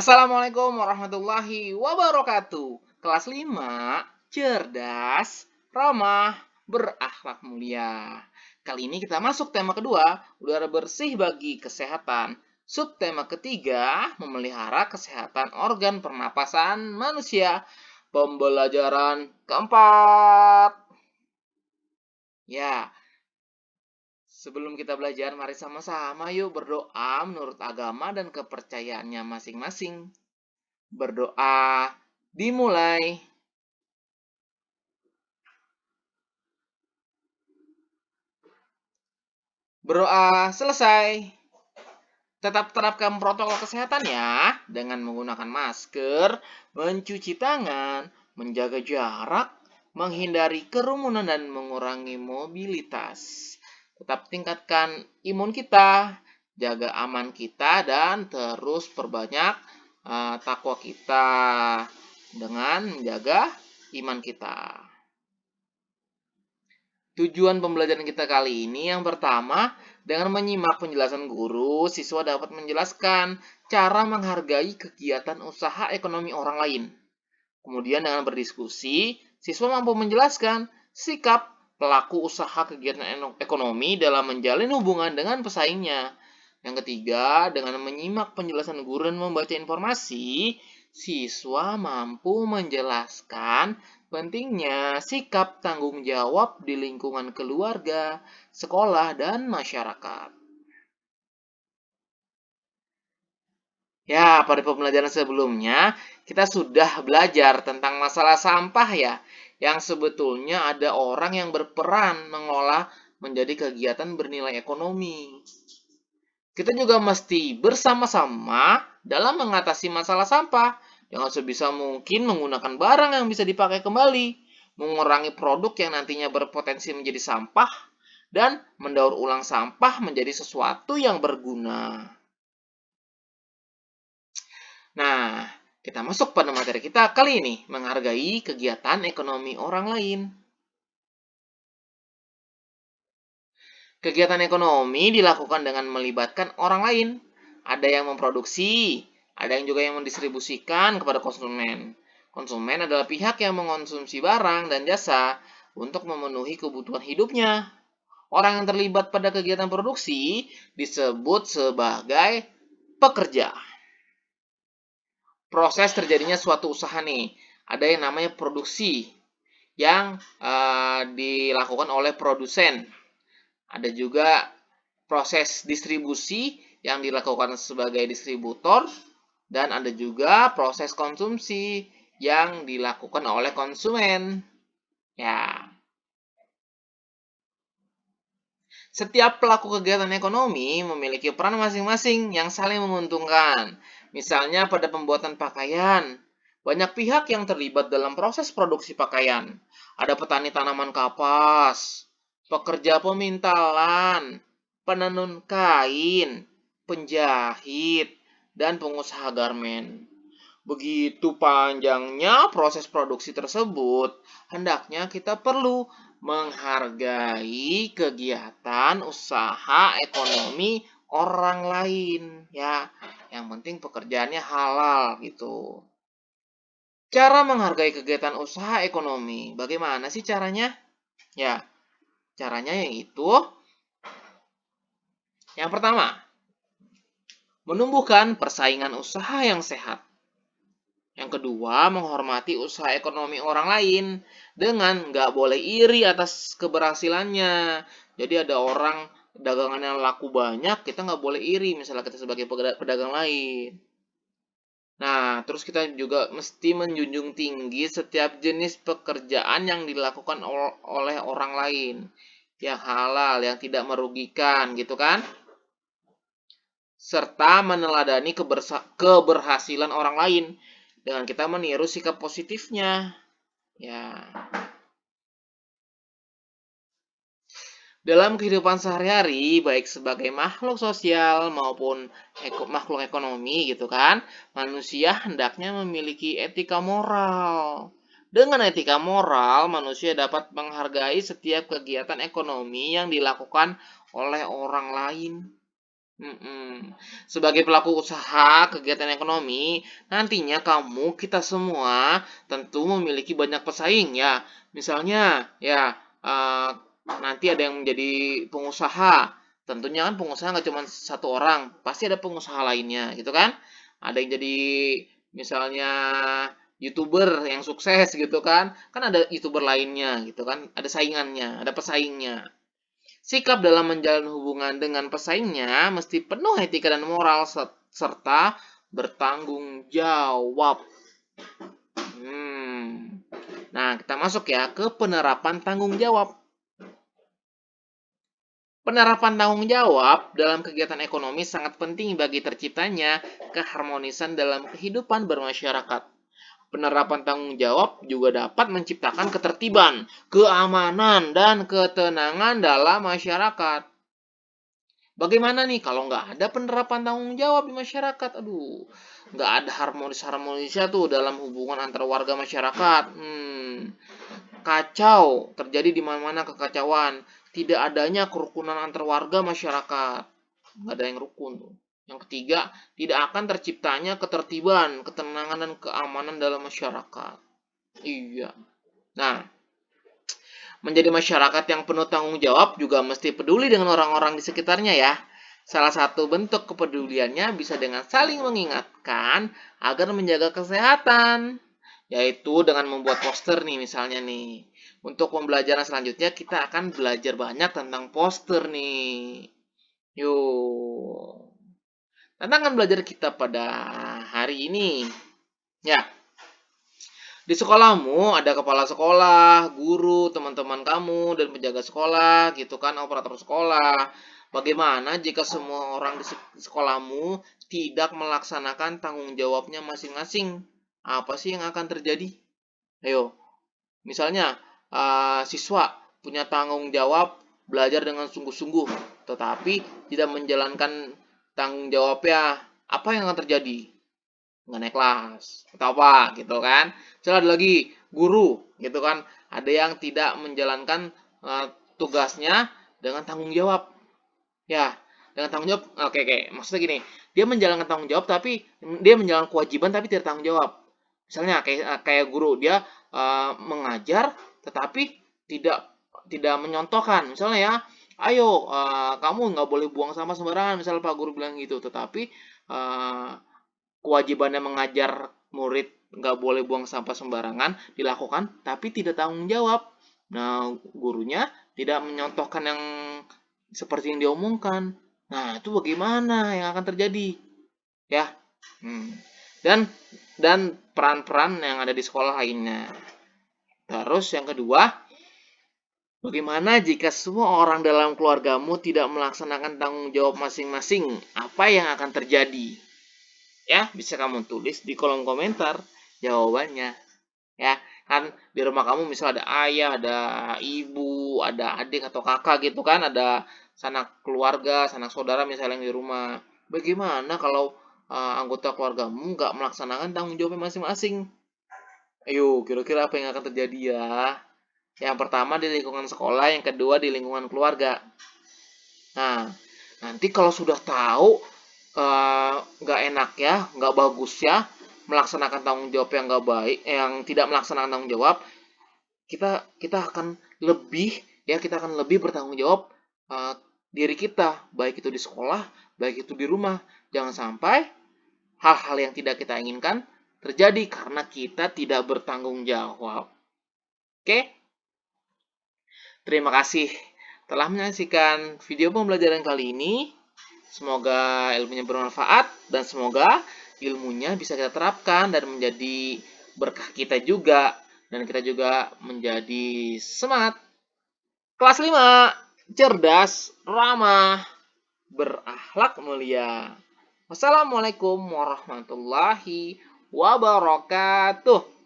Assalamualaikum warahmatullahi wabarakatuh. Kelas 5, cerdas, ramah, berakhlak mulia. Kali ini kita masuk tema kedua, udara bersih bagi kesehatan. Subtema ketiga, memelihara kesehatan organ pernapasan manusia. Pembelajaran keempat. Ya, sebelum kita belajar, mari sama-sama yuk berdoa menurut agama dan kepercayaannya masing-masing. Berdoa dimulai. Berdoa selesai. Tetap terapkan protokol kesehatan ya, dengan menggunakan masker, mencuci tangan, menjaga jarak, menghindari kerumunan dan mengurangi mobilitas. Tetap tingkatkan imun kita, jaga aman kita dan terus perbanyak takwa kita dengan menjaga iman kita. Tujuan pembelajaran kita kali ini yang pertama, dengan menyimak penjelasan guru, siswa dapat menjelaskan cara menghargai kegiatan usaha ekonomi orang lain. Kemudian dengan berdiskusi, siswa mampu menjelaskan sikap pelaku usaha kegiatan ekonomi dalam menjalin hubungan dengan pesaingnya. Yang ketiga, dengan menyimak penjelasan guru dan membaca informasi, siswa mampu menjelaskan pentingnya sikap tanggung jawab di lingkungan keluarga, sekolah, dan masyarakat. Ya, pada pembelajaran sebelumnya, kita sudah belajar tentang masalah sampah ya, yang sebetulnya ada orang yang berperan mengolah menjadi kegiatan bernilai ekonomi. Kita juga mesti bersama-sama dalam mengatasi masalah sampah dengan sebisa mungkin menggunakan barang yang bisa dipakai kembali, mengurangi produk yang nantinya berpotensi menjadi sampah, dan mendaur ulang sampah menjadi sesuatu yang berguna. Nah, kita masuk pada materi kita kali ini, menghargai kegiatan ekonomi orang lain. Kegiatan ekonomi dilakukan dengan melibatkan orang lain. Ada yang memproduksi, ada yang juga yang mendistribusikan kepada konsumen. Konsumen adalah pihak yang mengonsumsi barang dan jasa untuk memenuhi kebutuhan hidupnya. Orang yang terlibat pada kegiatan produksi disebut sebagai pekerja. Proses terjadinya suatu usaha nih, ada yang namanya produksi yang dilakukan oleh produsen. Ada juga proses distribusi yang dilakukan sebagai distributor, dan ada juga proses konsumsi yang dilakukan oleh konsumen. Ya. Setiap pelaku kegiatan ekonomi memiliki peran masing-masing yang saling menguntungkan. Misalnya pada pembuatan pakaian, banyak pihak yang terlibat dalam proses produksi pakaian. Ada petani tanaman kapas, pekerja pemintalan, penenun kain, penjahit, dan pengusaha garmen. Begitu panjangnya proses produksi tersebut, hendaknya kita perlu menghargai kegiatan usaha ekonomi orang lain ya. Yang penting pekerjaannya halal gitu. Cara menghargai kegiatan usaha ekonomi, bagaimana sih caranya? Ya, caranya yaitu yang pertama, menumbuhkan persaingan usaha yang sehat. Yang kedua, menghormati usaha ekonomi orang lain dengan nggak boleh iri atas keberhasilannya. Jadi ada orang dagangan yang laku banyak, kita nggak boleh iri misalnya kita sebagai pedagang lain. Nah, terus kita juga mesti menjunjung tinggi setiap jenis pekerjaan yang dilakukan oleh orang lain. Yang halal, yang tidak merugikan gitu kan. Serta meneladani keberhasilan orang lain dengan kita meniru sikap positifnya. Ya. Dalam kehidupan sehari-hari, baik sebagai makhluk sosial maupun makhluk ekonomi gitu kan, manusia hendaknya memiliki etika moral. Dengan etika moral, manusia dapat menghargai setiap kegiatan ekonomi yang dilakukan oleh orang lain. Sebagai pelaku usaha kegiatan ekonomi, nantinya kita semua tentu memiliki banyak pesaing ya. Misalnya ya nanti ada yang menjadi pengusaha. Tentunya kan pengusaha nggak cuma satu orang, pasti ada pengusaha lainnya gitu kan. Ada yang jadi misalnya YouTuber yang sukses gitu kan. Kan ada YouTuber lainnya gitu kan, ada saingannya, ada pesaingnya. Sikap dalam menjalin hubungan dengan pesaingnya mesti penuh etika dan moral serta bertanggung jawab. Nah, kita masuk ya ke penerapan tanggung jawab. Penerapan tanggung jawab dalam kegiatan ekonomi sangat penting bagi terciptanya keharmonisan dalam kehidupan bermasyarakat. Penerapan tanggung jawab juga dapat menciptakan ketertiban, keamanan, dan ketenangan dalam masyarakat. Bagaimana nih kalau nggak ada penerapan tanggung jawab di masyarakat? Aduh, nggak ada harmonisnya tuh dalam hubungan antar warga masyarakat. Kacau, terjadi di mana-mana kekacauan. Tidak adanya kerukunan antar warga masyarakat. Nggak ada yang rukun tuh. Yang ketiga, tidak akan terciptanya ketertiban, ketenangan, dan keamanan dalam masyarakat. Iya. Nah, menjadi masyarakat yang penuh tanggung jawab juga mesti peduli dengan orang-orang di sekitarnya ya. Salah satu bentuk kepeduliannya bisa dengan saling mengingatkan agar menjaga kesehatan, yaitu dengan membuat poster nih misalnya nih. Untuk pembelajaran selanjutnya kita akan belajar banyak tentang poster nih. Yuk. Tantangan belajar kita pada hari ini. Ya, di sekolahmu ada kepala sekolah, guru, teman-teman kamu, dan penjaga sekolah, gitu kan, operator sekolah. Bagaimana jika semua orang di sekolahmu tidak melaksanakan tanggung jawabnya masing-masing? Apa sih yang akan terjadi? Ayo, misalnya siswa punya tanggung jawab belajar dengan sungguh-sungguh, tetapi tidak menjalankan tanggung jawabnya, apa yang akan terjadi? Nggak naik kelas atau apa gitu kan. Misalnya ada lagi guru gitu kan, ada yang tidak menjalankan tugasnya dengan tanggung jawab ya, dengan tanggung jawab. Oke, maksudnya gini, dia menjalankan tanggung jawab tapi dia menjalankan kewajiban tapi tidak tanggung jawab. Misalnya kayak guru dia mengajar tetapi tidak tidak menyontohkan, misalnya ya, ayo kamu nggak boleh buang sampah sembarangan, misalnya Pak Guru bilang gitu, tetapi kewajibannya mengajar murid nggak boleh buang sampah sembarangan dilakukan, tapi tidak tanggung jawab. Nah, gurunya tidak menyontohkan yang seperti yang diomongkan. Nah, itu bagaimana yang akan terjadi? Ya, dan peran-peran yang ada di sekolah lainnya. Terus yang kedua, bagaimana jika semua orang dalam keluargamu tidak melaksanakan tanggung jawab masing-masing? Apa yang akan terjadi? Ya, bisa kamu tulis di kolom komentar jawabannya. Ya, kan di rumah kamu misal ada ayah, ada ibu, ada adik atau kakak gitu kan, ada sanak keluarga, sanak saudara misalnya yang di rumah. Bagaimana kalau anggota keluargamu nggak melaksanakan tanggung jawabnya masing-masing? Ayo, kira-kira apa yang akan terjadi ya? Yang pertama di lingkungan sekolah, yang kedua di lingkungan keluarga. Nah, nanti kalau sudah tahu nggak enak ya, nggak bagus ya, melaksanakan tanggung jawab yang nggak baik, yang tidak melaksanakan tanggung jawab, kita kita akan lebih kita akan lebih bertanggung jawab diri kita, baik itu di sekolah, baik itu di rumah. Jangan sampai hal-hal yang tidak kita inginkan terjadi karena kita tidak bertanggung jawab. Oke? Terima kasih telah menyaksikan video pembelajaran kali ini. Semoga ilmunya bermanfaat dan semoga ilmunya bisa kita terapkan dan menjadi berkah kita juga. Dan kita juga menjadi semangat. Kelas 5, cerdas, ramah, berakhlak mulia. Wassalamualaikum warahmatullahi wabarakatuh.